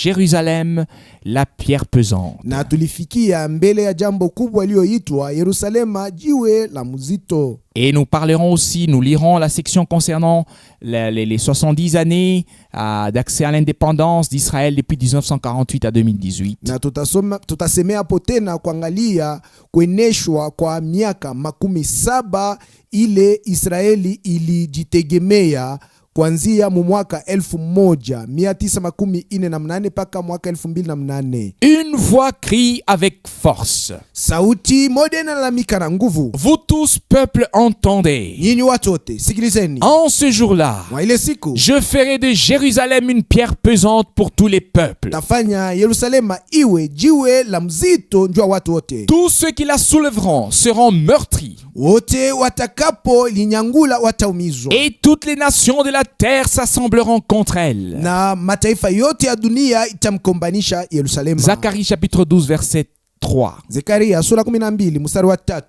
Jérusalem, la pierre pesante. Na tulifikia mbele ya jambo kubwa iliyoitwa Yerusalema, jiwe la mzito. Et nous parlerons aussi, nous lirons la section concernant les 70 années d'accès à l'indépendance d'Israël depuis 1948 à 2018. Na tutasemea hapo tena kuangalia kueneshwa kwa miaka 17 ile Israeli ilijitegemea kuanzia mwaka 1948 mpaka mwaka 2008. Une voix crie avec force. Sauti moja inalamika na nguvu. Vous tous, peuple, entendez. Nyinyi watu wote, sikilizeni. En ce jour-là, Wa ile siku, je ferai de Jérusalem une pierre pesante pour tous les peuples. tafanya Yerusalema iwe jiwe la mzito njua watu wote. Tous ceux qui la soulèveront seront meurtris. Wote watakapo linyangula wataumizwa. Et toutes les nations de la terre s'assembleront contre elle. Na mataifa yote ya dunia itamkombanisha Yerusalema. Zacharie chapitre 12 verset 3. Zekaria sura 12 mstari wa 3.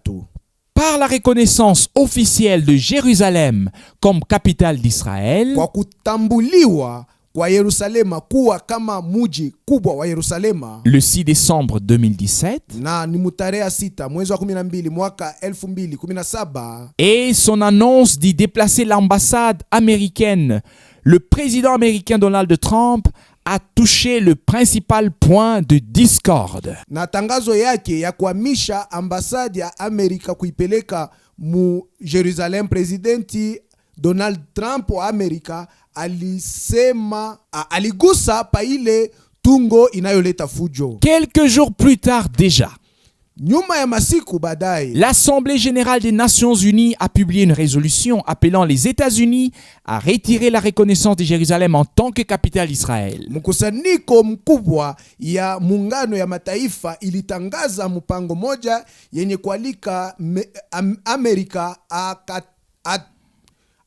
Par la reconnaissance officielle de Jérusalem comme capitale d'Israël, Kwa kutambuliwa kwa Yerusalema kuwa kama muji kubwa wa Yerusalema, le 6 décembre 2017, na ni mutarehe 6 mwezi wa 12 mwaka 2017, et son annonce d'y déplacer l'ambassade américaine, le président américain Donald Trump a touché le principal point de discorde. na tangazo yake ya kuhamisha ambasadi ya Amerika kuipeleka mu Jerusalem, presidenti Donald Trump wa Amerika aligusa pa ile tungo inayoleta fujo. Quelques jours plus tard déjà, Nyuma ya masiku baadaye, l'Assemblée générale des Nations unies a publié une résolution appelant les États-Unis à retirer la reconnaissance de Jérusalem en tant que capitale d'Israël. mkusanyiko mkubwa ya muungano ya mataifa ilitangaza mpango moja yenye kualika Amerika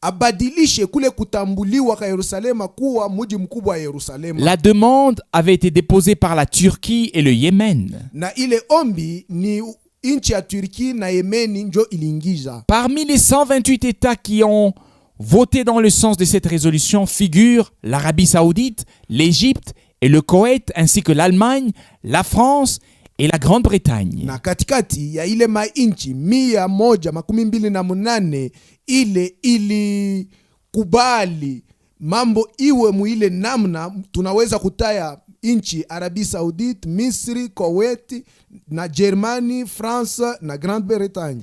abadilishe kule kutambuliwa kwa Yerusalema kuwa mji mkubwa wa Yerusalema. La demande avait été déposée par la Turquie et le Yémen. Na ile ombi ni nchi ya Turki na Yemeni njo iliingiza. Parmi les 128 États qui ont voté dans le sens de cette résolution figurent l'Arabie Saoudite, l'Égypte et le Koweït, ainsi que l'Allemagne, la France et la Grande-Bretagne. Na katikati ya ile mainchi 128 ile ili kubali mambo iwe muile namna, tunaweza kutaya inchi Arabie Saoudite, Misri, Kuwait na Germany, France na Grande-Bretagne.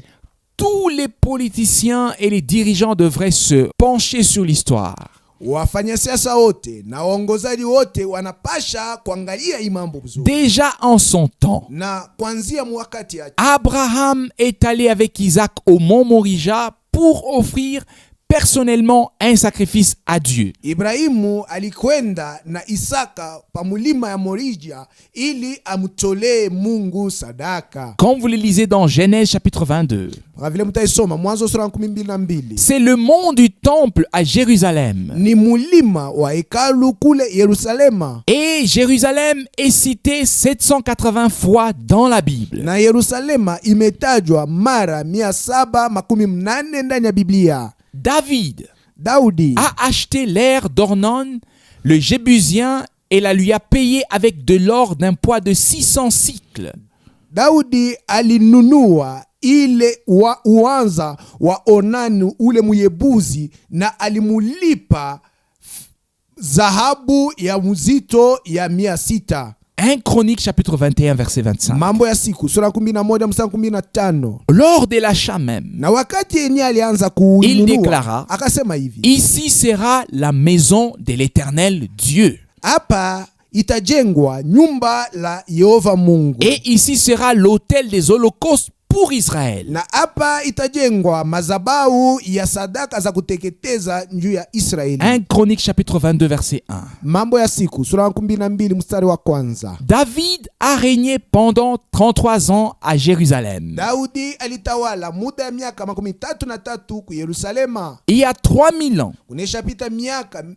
Tous les politiciens et les dirigeants devraient se pencher sur l'histoire. Wafanyasiasa wote na waongozaji wote wanapasha kuangalia hii mambo vizuri. Déjà en son temps, Na kuanzia mwakati ya Abraham est allé avec Isaac au mont Morija pour offrir personnellement un sacrifice à Dieu. Ibrahimu alikwenda na Isaka pa mulima ya Morija ili amtolee Mungu sadaka. Comme vous le lisez dans Genèse chapitre 22, Vile mtaisoma Mwanzo sura 12. c'est le mont du temple à Jérusalem. Ni mulima wa hekalu kule Yerusalema. Et Jérusalem est cité 780 fois dans la Bible. Na Yerusalema imetajwa mara 780 ndani ya Biblia. David a acheté l'aire d'Ornon, le Jébusien, et la lui a payé avec de l'or d'un poids de 600 cycles. Daudi alinunua ile uanza wa Onani ule Muyebuzi na alimulipa zahabu ya mzito ya 600. 1 Chronique chapitre 21 verset 25. Mambo ya siku sura 11 mstari 15. Lors de l'achat même, Na wakati yenye alianza il déclara, kununua akasema hivi: ici sera la maison de l'Éternel Dieu. hapa itajengwa nyumba la Yehova Mungu. Et ici sera l'autel des holocaustes pour Israël. Na hapa itajengwa mazabau ya sadaka za kuteketeza njuu ya Israeli. 1 Chronique chapitre 22 verset 1. Mambo ya siku sura 12 mstari wa kwanza. David a régné pendant 33 ans à Jérusalem. Daudi alitawala muda ya miaka 33 ku Yerusalema. Il y a 3000 ans. Kuneshapita miaka 1000.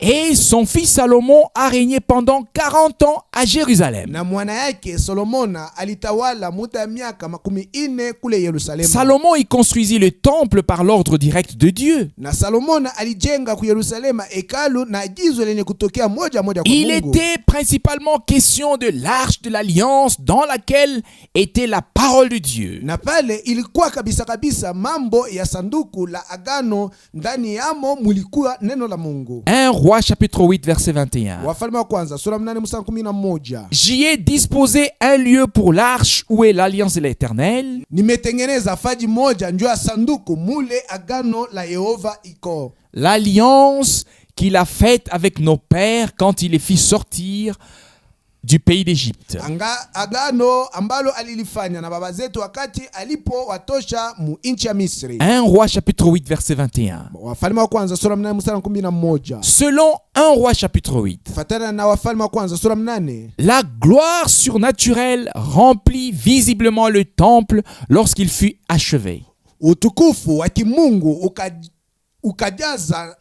Et son fils Salomon a régné pendant 40 ans à Jérusalem. Na mwana yake Solomona alitawala muda ya miaka 40 kule Yerusalema. Salomon y construisit le temple par l'ordre direct de Dieu. Na Salomona alijenga ku Yerusalema hekalu na agizo lenye kutokea moja kwa Il Mungu. était principalement question de l'arche de l'alliance dans laquelle était la parole de Dieu. Na pale ilikuwa kabisa mambo ya sanduku la agano, ndani yamo mulikuwa neno la Mungu. 1 Roi chapitre 8 verset 21. Wafalme wa kwanza sura 8 mstari 11. J'y ai disposé un lieu pour l'arche où est l'alliance de l'Éternel. Nimetengeneza faji moja njoo ya sanduku mule agano la Yehova iko. L'alliance qu'il a faite avec nos pères quand il les fit sortir du pays d'Égypte. Agano ambalo alilifanya na baba zetu wakati alipo watosha mu nchi ya Misri. 1 Roi chapitre 8 verset 21. Wafalme wa kwanza sura 8 mstari 11. Selon 1 Roi chapitre 8, Fatana na Wafalme wa kwanza sura 8. la gloire surnaturelle remplit visiblement le temple lorsqu'il fut achevé. Utukufu wa kimungu ukajaza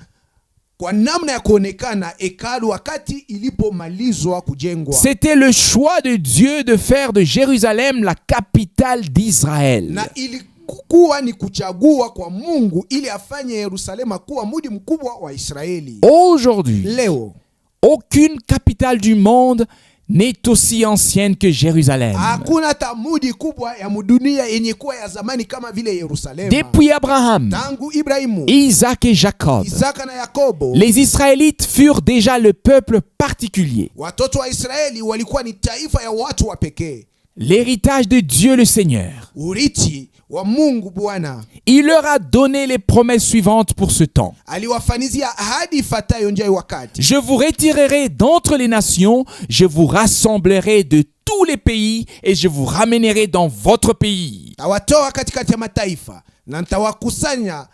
kwa namna ya kuonekana hekalu wakati ilipomalizwa kujengwa. C'était le choix de Dieu de faire de Jérusalem la capitale d'Israël. Na ilikuwa ni kuchagua kwa Mungu ili afanye Yerusalema kuwa mji mkubwa wa Israeli. Aujourd'hui, Leo aucune capitale du monde n'est aussi ancienne que Jérusalem. hakuna hata mji kubwa ya dunia yenye kuwa ya zamani kama vile Yerusalema. Depuis Abraham, Tangu Ibrahimu, Isaac et Jacob, Isaka na Yakobo, les Israélites furent déjà le peuple particulier, watoto wa Israeli walikuwa ni taifa ya watu wa pekee, l'héritage de Dieu le Seigneur. urithi wa Mungu Bwana. Il leur a donné les promesses suivantes pour ce temps. Aliwafanizia ahadi ifuatayo nje ya wakati. Je vous retirerai d'entre les nations, je vous rassemblerai de tous les pays et je vous ramènerai dans votre pays. Tawatoa katikati ya mataifa na nitawakusanya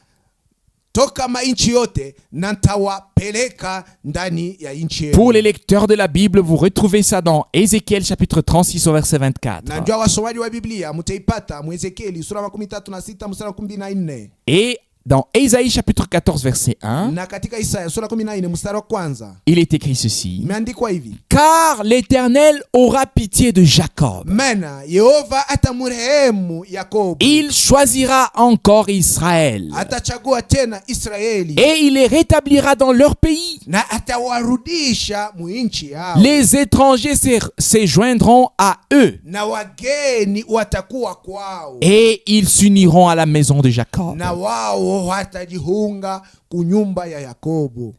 toka mainchi yote na nitawapeleka ndani ya nchi yenu. Pour les lecteurs de la Bible, vous retrouvez ça dans Ézéchiel chapitre 36 au verset 24. Na ndio wasomaji wa Biblia mtaipata mu Ezekieli sura 36 mstari 14. Et dans Ésaïe chapitre 14 verset 1, Na katika Isaya sura 14 mstari wa kwanza il est écrit ceci. imeandikwa hivi: Car l'Éternel aura pitié de Jacob. Maana Yehova atamrehemu Yakobo, Il choisira encore Israël. atachagua tena Israeli Et il les rétablira dans leur pays. na atawarudisha mu nchi yao. Les étrangers se joindront à eux. Na wageni watakuwa kwao, Et ils s'uniront à la maison de Jacob. na wao watajiunga kunyumba ya Yakobo.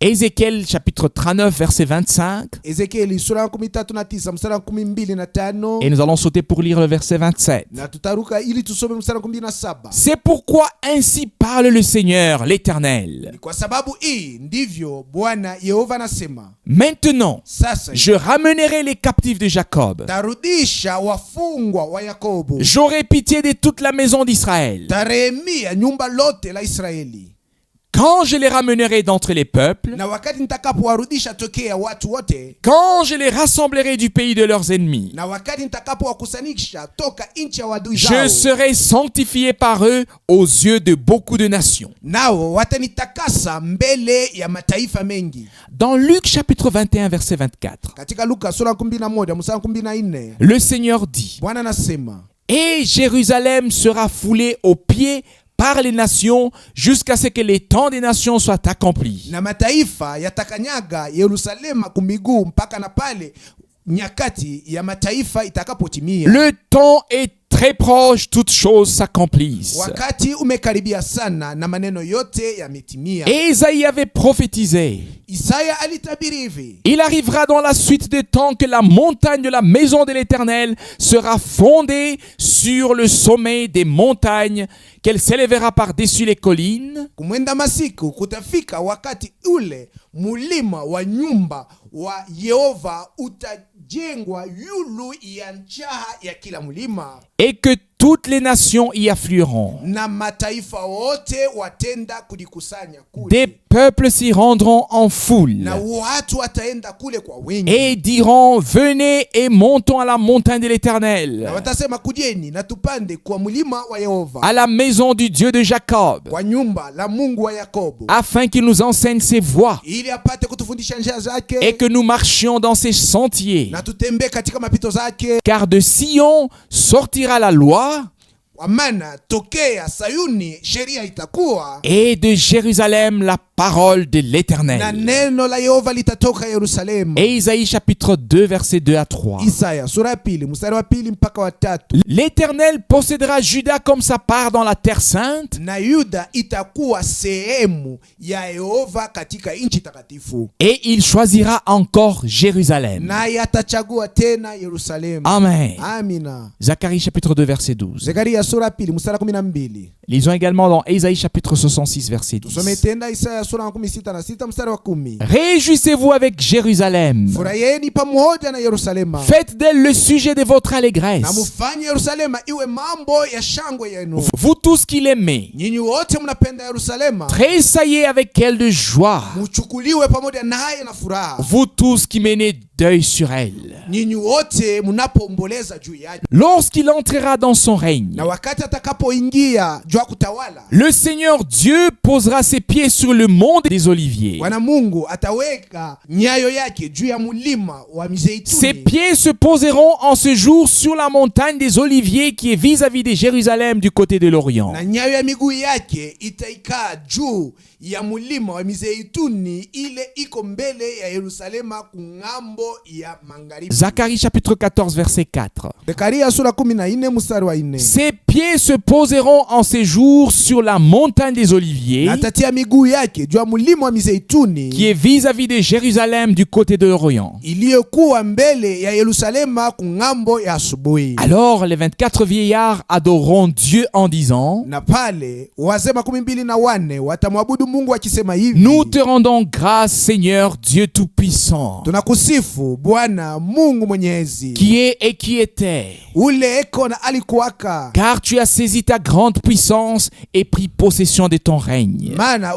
Ézéchiel chapitre 39 verset 25. Ezekieli sura 39 mstari 25. Et nous allons sauter pour lire le verset 27. Na tutaruka ili tusome mstari 27. C'est pourquoi ainsi parle le Seigneur, l'Éternel. Kwa sababu hii ndivyo Bwana Yehova anasema: Maintenant, sasa je ramènerai les captifs de Jacob. tarudisha wafungwa wa Yakobo, J'aurai pitié de toute la maison d'Israël. tarehemia nyumba lote la Israeli. Quand je les ramènerai d'entre les peuples, Na wakati nitakapowarudisha tokea watu wote, quand je les rassemblerai du pays de leurs ennemis, na wakati nitakapowakusanisha toka nchi ya wadui je zao, serai sanctifié par eux aux yeux de beaucoup de nations. nao watanitakasa mbele ya mataifa mengi. Dans Luc chapitre 21 verset 24, Katika Luka sura 11 mstari 14, le Seigneur dit: Bwana anasema: Et Jérusalem sera foulée aux pieds par les nations jusqu'à ce que les temps des nations soient accomplis. na mataifa yatakanyaga Yerusalema kumiguu mpaka na pale nyakati ya mataifa itakapotimia. Le temps est très proche, toutes choses s'accomplissent. Wakati umekaribia sana na maneno yote yametimia. Et Isaïe avait prophétisé: Isaya alitabiri hivi: il arrivera dans la suite des temps que la montagne de la maison de l'Éternel sera fondée sur le sommet des montagnes, qu'elle s'élèvera par-dessus les collines. Kumwenda masiku kutafika wakati ule mulima wa nyumba wa Yehova utajengwa yulu ya nchaha ya kila mulima, Et que toutes les nations y afflueront. na mataifa wote watenda kujikusanya Des kule, peuples s'y rendront en foule na watu wataenda kule kwa wingi, et diront, venez et montons à la montagne de l'Éternel, na watasema kujeni na tupande kwa mlima wa Yehova, à la maison du Dieu de Jacob, kwa nyumba la Mungu wa Yakobo, afin qu'il nous enseigne ses voies ili apate kutufundisha njia et zake que nous marchions dans ses sentiers. na tutembee katika mapito zake. Car de Sion sortira la loi Kwa maana tokea Sayuni sheria itakuwa, et de Jérusalem la parole de na l'Éternel. neno la Yehova litatoka Yerusalemu. Et Isaïe chapitre 2 versets 2 à 3. Isaya sura ya pili mstari wa pili mpaka wa tatu. L'Éternel possédera Juda comme sa part dans la terre sainte, Na Yuda itakuwa sehemu ya Yehova katika nchi takatifu, et il choisira encore Jérusalem. naye atachagua tena Yerusalemu. Amen. Amina. Zacharie chapitre 2 verset 12. Zekaria sura ya pili mstari wa 12. Lisons également dans Isaïe chapitre 66 verset Tusome 10. tena Isaya sura ya 66 mstari wa 10. Réjouissez-vous avec Jérusalem. Furahiyeni pamoja na Yerusalema, Faites d'elle le sujet de votre na allégresse. mufanye Yerusalema iwe mambo ya shangwe yenu. Vous tous qui l'aimez, Nyinyi wote mnapenda Yerusalema, tressaillez avec elle de joie. muchukuliwe pamoja naye na furaha. Vous tous qui menez deuil sur elle. Nyinyi wote mnapoomboleza juu yake, Lorsqu'il entrera dans son règne, na wakati atakapoingia juu ya kutawala, le Seigneur Dieu posera ses pieds sur le mont des Oliviers. Bwana Mungu ataweka nyayo yake juu ya mlima wa Ses mizeituni. pieds se poseront en ce jour sur la montagne des Oliviers qui est vis-à-vis de Jérusalem du côté de l'Orient. Na nyayo ya miguu yake itaikaa juu ya mlima wa mizeituni ile iko mbele ya Yerusalema kungambo ya magharibi. Zacharie chapitre 14 verset 4. Zekaria sura 14 mstari wa 4. Ses pieds se poseront en ces jours sur la montagne des Oliviers Na atatia miguu yake juu ya mlima wa mizeituni qui est vis-à-vis de Jérusalem du côté de l'Orient. iliyokuwa mbele ya Yerusalema kungambo ya asubuhi. Alors les 24 vieillards adoreront Dieu en disant, Na pale wazee 24 watamwabudu Mungu akisema hivi: nous te rendons grâce Seigneur Dieu Tout-Puissant, tunakusifu Bwana Mungu Mwenyezi, qui est et qui était, ule eko na alikuwaka, car tu as saisi ta grande puissance et pris possession de ton règne. maana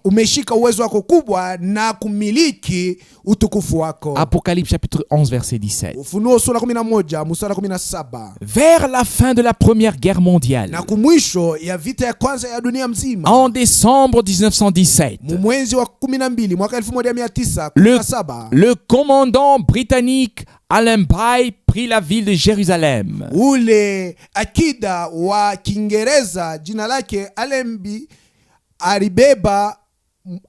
umeshika uwezo wako kubwa na kumiliki utukufu wako. Apocalypse chapitre 11 verset 17. Ufunuo sura 11 mstari 17. Vers la fin de la première guerre mondiale, Na kumwisho ya vita ya kwanza ya dunia mzima, en décembre 1917, mwezi wa 12 mwaka 1917, le commandant britannique Alain Bay prit la ville de Jérusalem, ule akida wa Kiingereza jina lake Allenby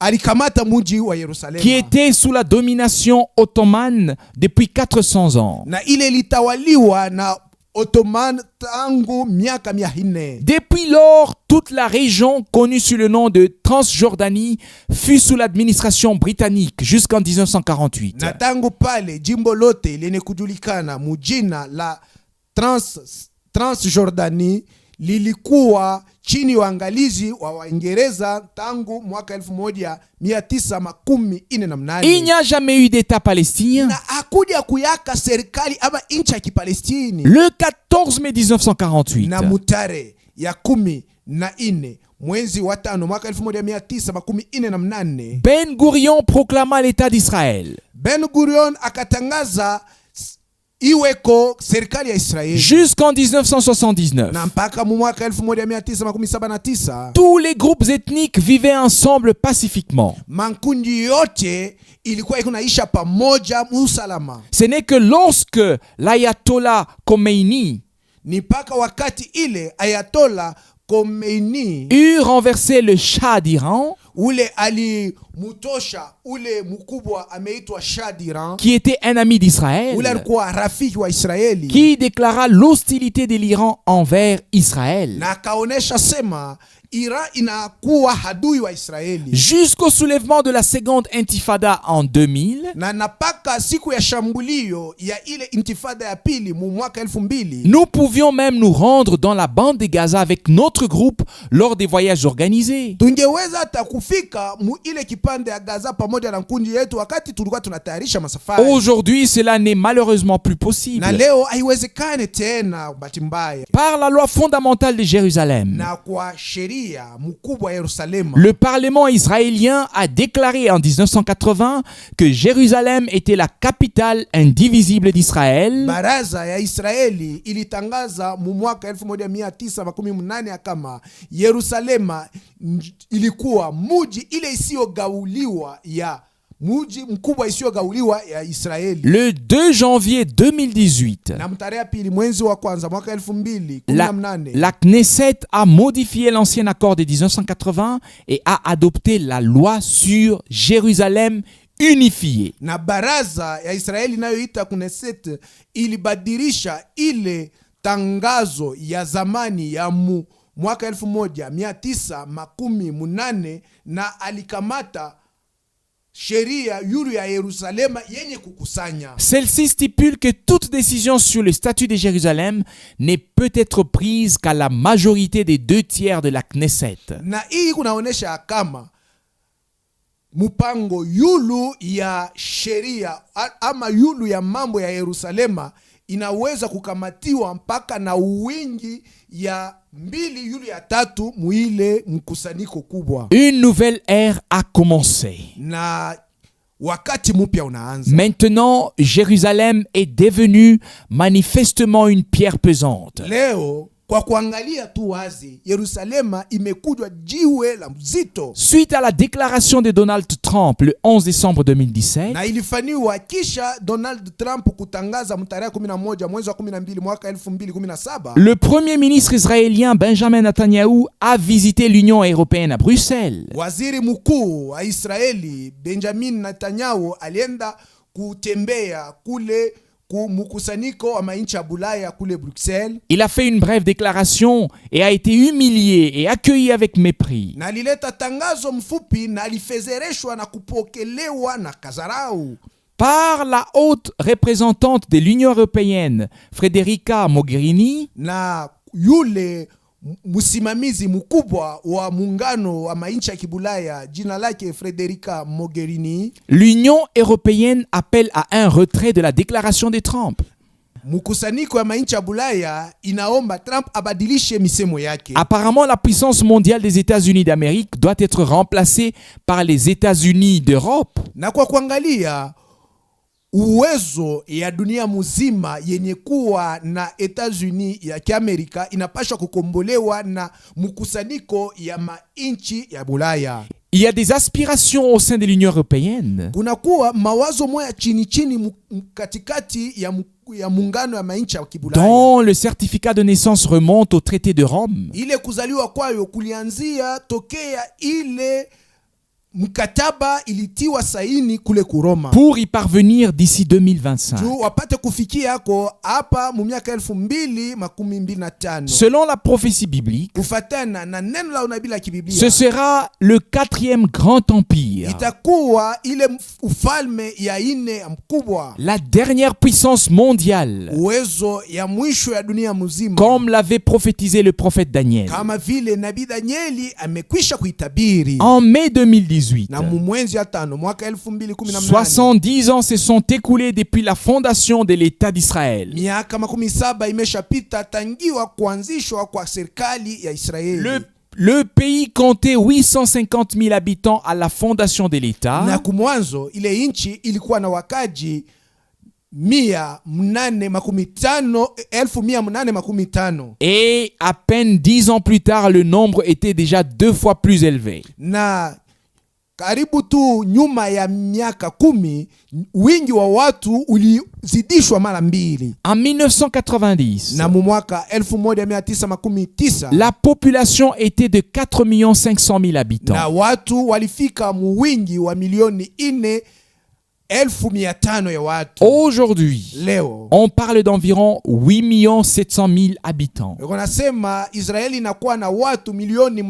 alikamata mji wa Yerusalemu, qui était sous la domination ottomane depuis 400 ans. na ile litawaliwa na Ottoman tangu miaka 400. Depuis lors, toute la région connue sous le nom de Transjordanie fut sous l'administration britannique jusqu'en 1948. Na tangu pale jimbo lote lenye kujulikana mujina la Transjordani lilikuwa chini ya uangalizi wa Waingereza tangu mwaka 1948. Il n'y a jamais eu d'État palestinien. Na hakuja kuyaka serikali ama nchi ya Kipalestini. Le 14 mai 1948, Na mutare ya 14 mwezi wa 5 mwaka 1948, Ben Gurion proclama l'État d'Israël. Ben Gurion akatangaza iweko serikali ya Israeli. Jusqu'en 1979, Na mpaka mwaka 1979, tous les groupes ethniques vivaient ensemble pacifiquement. mankundi yote ilikuwa ikunaisha pamoja musalama. Ce n'est que lorsque l'ayatollah Khomeini Ni mpaka wakati ile Ayatollah Khomeini eut renversé le Shah d'Iran, ule alimutosha ule mkubwa ameitwa Shah d'Iran, qui était un ami d'Israël, ule alikuwa rafiki wa Israeli, qui déclara l'hostilité de l'Iran envers Israël. na akaonesha sema Iran inakuwa hadui wa Israeli. Jusqu'au soulèvement de la seconde intifada en 2000, Na napaka siku ya shambulio ya ile intifada ya pili mu mwaka 2000, nous pouvions même nous rendre dans la bande de Gaza avec notre groupe lors des voyages organisés. tungeweza hata kufika mu ile kipande ya Gaza pamoja na kundi yetu wakati tulikuwa tunatayarisha masafari. Aujourd'hui, cela n'est malheureusement plus possible. Na leo haiwezekani tena, bahati mbaya. Par la loi fondamentale de Jérusalem, Na kwa sheria mkubwa ya Yerusalemu, le Parlement israélien a déclaré en 1980 que Jérusalem était la capitale indivisible d'Israël. baraza ya Israeli ilitangaza mu mwaka 1980 kama Yerusalema ilikuwa muji ile isiyogauliwa ya muji mkubwa isiyogauliwa ya Israeli. Le 2 janvier 2018, Na mtarehe pili mwezi wa kwanza mwaka 2018, la Knesset a modifié l'ancien accord de 1980 et a adopté la loi sur Jérusalem unifiée. na baraza ya Israeli inayoita Knesset ilibadilisha ile tangazo ya zamani ya mwaka 1980 na alikamata sheria yulu ya Yerusalema yenye kukusanya. Celle-ci stipule que toute décision sur le statut de Jérusalem ne peut être prise qu'à la majorité des 2/3 de la Knesset. Na hii kunaonesha kama mpango yulu ya sheria ama yulu ya mambo ya Yerusalema inaweza kukamatiwa mpaka na wingi ya 2 yulu ya 3 muile mkusanyiko kubwa. Une nouvelle ère a commencé. Na wakati mpya unaanza. Maintenant, Jérusalem est devenue manifestement une pierre pesante. Leo kwa kuangalia tu wazi, Yerusalema imekujwa jiwe la mzito. Suite à la déclaration de Donald Trump le 11 décembre 2017, Na ilifanywa kisha Donald Trump kutangaza mtarehe 11 mwezi wa 12 mwaka 2017. le premier ministre israélien Benjamin Netanyahu a visité l'Union européenne à Bruxelles. Waziri mkuu wa Israeli Benjamin Netanyahu alienda kutembea kule mkusanyiko wa manchi ya Bulaya kule Bruxelles. Il a fait une brève déclaration et a été humilié et accueilli avec mépris. Na alileta tangazo mfupi na alifezereshwa na kupokelewa na kazarau Par la haute représentante de l'Union européenne, Federica Mogherini, na yule msimamizi mkubwa wa muungano wa manchi ya Kibulaya, jina lake Federica Mogherini. l'Union européenne appelle à un retrait de la déclaration de Trump. Mkusanyiko ya manchi ya Bulaya inaomba Trump abadilishe misemo yake. Apparemment, la puissance mondiale des États-Unis d'Amérique doit être remplacée par les États-Unis d'Europe. Na kwa kuangalia uwezo ya dunia mzima yenye kuwa na Etats-Unis ya Kiamerika inapaswa kukombolewa na mkusanyiko ya mainchi ya Bulaya. Il y a des aspirations au sein de l'Union européenne Kuna kuwa mawazo moya chini chini katikati ya muungano ya mainchi ya Kibulaya. dont le certificat de naissance remonte au traité de Rome. Ile kuzaliwa kwayo kulianzia tokea ile mkataba ilitiwa saini kule Kuroma. Pour y parvenir d'ici 2025. Juu wapate kufikia yako hapa mu miaka 2025. Selon la prophétie biblique, Kufatana na neno la unabii la kibiblia, ce sera le 4e grand empire, itakuwa ile ufalme ya ine mkubwa, la dernière puissance mondiale, uwezo ya mwisho ya dunia mzima, comme l'avait prophétisé le prophète Daniel. kama vile nabii Danieli amekwisha kuitabiri. En mai 2018, Na mwezi ya 5 mwaka 2018, 70 ans se sont écoulés depuis la fondation de l'État d'Israël. miaka 17 imeshapita tangiwa kuanzishwa kwa serikali ya Israeli. Le pays comptait 850 000 habitants à la fondation de Na l'État. kumwanzo ile inchi ilikuwa na wakaji 1815. Et à peine 10 ans plus tard, le nombre était déjà 2 fois plus élevé. Na karibu tu nyuma ya miaka 10 wingi wa watu ulizidishwa mara 2. En 1990, Na mu mwaka 1919 la population était de 4 500 000 habitants. na watu walifika mu wingi wa milioni 4,500 ya watu. Aujourd'hui, Leo on parle d'environ 8 700 000 habitants. wanasema Israeli inakuwa na watu milioni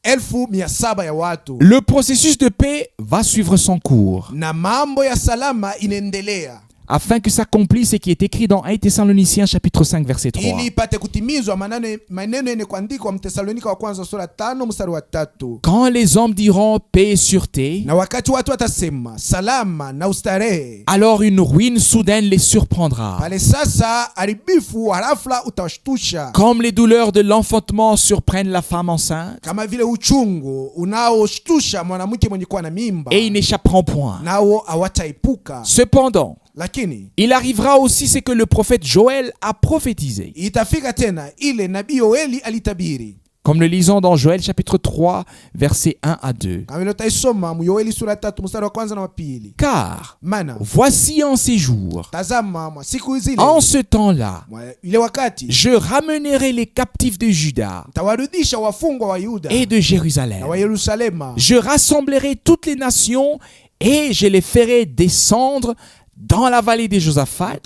8,700 ya watu. Le processus de paix va suivre son cours. Na mambo ya salama inaendelea. afin que s'accomplisse ce qui est écrit dans 1 Thessaloniciens chapitre 5 verset 3. ili ipate kutimizwa maneno yenye kuandikwa Mtesalonika wa kwanza sura 5 mstari wa 3. Quand les hommes diront paix et sûreté, Na wakati watu watasema salama na ustarehe, alors une ruine soudaine les surprendra. pale sasa haribifu wa ghafla utawashtusha, Comme les douleurs de l'enfantement surprennent la femme enceinte, kama vile uchungu unaoshtusha mwanamke mwenye kuwa na mimba, et ils n'échapperont point. nao hawataipuka. Cependant, Lakini il arrivera aussi ce que le prophète Joël a prophétisé. itafika tena ile nabii Yoeli alitabiri, Comme le lisons dans Joël chapitre 3 versets 1 à 2. kama vile utaisoma Yoeli sura 3 mstari wa kwanza na wa pili. Car Maana voici en ces jours, tazama mwa siku zile, en ce temps-là, mwa ile wakati, je ramènerai les captifs de Juda tawarudisha wafungwa wa Yuda et de na Jérusalem. wa Yerusalema, Je rassemblerai toutes les nations et je les ferai descendre dans la vallée de Josaphat,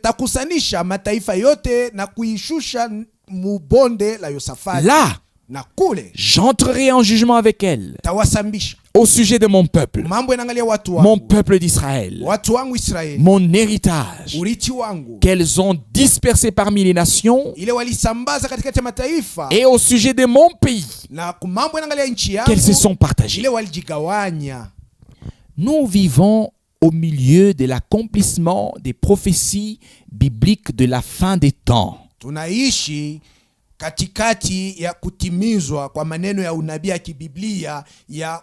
takusanisha mataifa yote na kuishusha mubonde la Yosafati, là na kule j'entrerai en jugement avec elles tawasambisha au sujet de mon peuple, mambo yanaangalia watu mon wangu, peuple d'Israël, watu wangu Israeli, mon héritage, urithi wangu, qu'elles ont dispersé parmi les nations, ile walisambaza katikati ya mataifa, et au sujet de mon pays, na mambo yanaangalia nchi qu'elles se yangu, sont partagées. ile walijigawanya. Nous vivons au milieu de l'accomplissement des prophéties bibliques de la fin des temps. Tunaishi katikati ya kutimizwa kwa maneno ya unabii ya kibiblia ya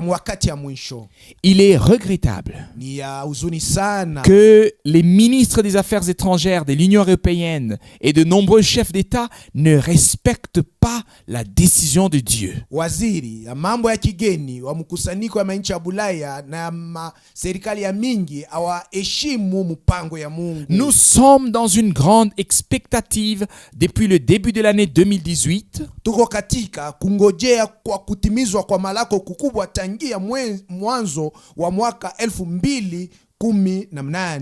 wakati ya mwisho. Il est regrettable Ni ya huzuni sana que les ministres des Affaires étrangères de l'Union européenne et de nombreux chefs d'État ne respectent pas la décision de Dieu. waziri ya mambo ya kigeni wa mkusanyiko ya manchi ya Bulaya na serikali ya mingi hawaheshimu mpango ya Mungu. Nous sommes dans une grande expectative depuis le début de l'année 2018. Tuko katika kungojea kwa kutimizwa kwa malako kukubwa tangia mwanzo wa mwaka 2018.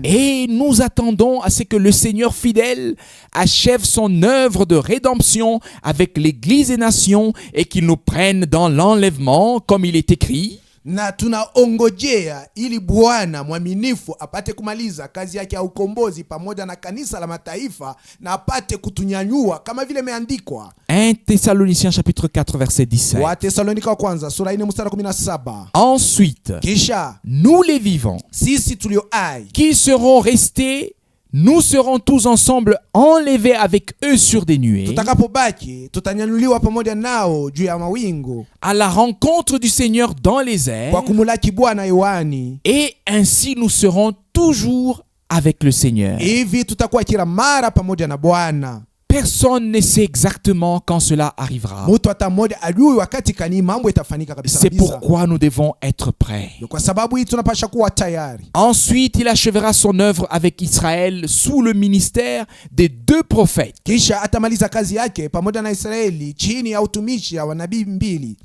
Et nous attendons à ce que le Seigneur fidèle achève son œuvre de rédemption avec l'Église et nations et qu'il nous prenne dans l'enlèvement comme il est écrit. Na tunaongojea ili Bwana mwaminifu apate kumaliza kazi yake ya ukombozi pamoja na kanisa la mataifa na apate kutunyanyua kama vile imeandikwa 1 Thessaloniciens chapitre 4 verset 17. wa Thesalonika wa kwanza sura 4 mstari 17. Ensuite, Kisha nous les vivants sisi tulio hai qui seront restés, nous serons tous ensemble enlevés avec eux sur des nuées tutakapobaki tutanyanyuliwa pamoja nao juu ya mawingu à la rencontre du Seigneur dans les airs, kwa kumulaki Bwana hewani. et ainsi nous serons toujours avec le Seigneur. Hivi tutakuwa kila mara pamoja na Bwana. Personne ne sait exactement quand cela arrivera. Mtu hata mmoja ajui wakati kani mambo itafanyika kabisa C'est kabisa. pourquoi nous devons être prêts. Kwa sababu hii tunapasha kuwa tayari. Ensuite, il achèvera son œuvre avec Israël sous le ministère des deux prophètes. Kisha atamaliza kazi yake pamoja na Israeli chini ya utumishi wa nabii mbili.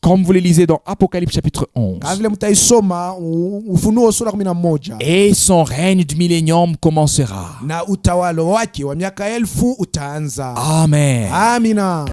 Comme vous le lisez dans Apocalypse chapitre 11. Kama vile mtaisoma Ufunuo sura 11. Et son règne du millénium commencera. Na utawala wake wa miaka 1000 utaanza. Amen. Amina.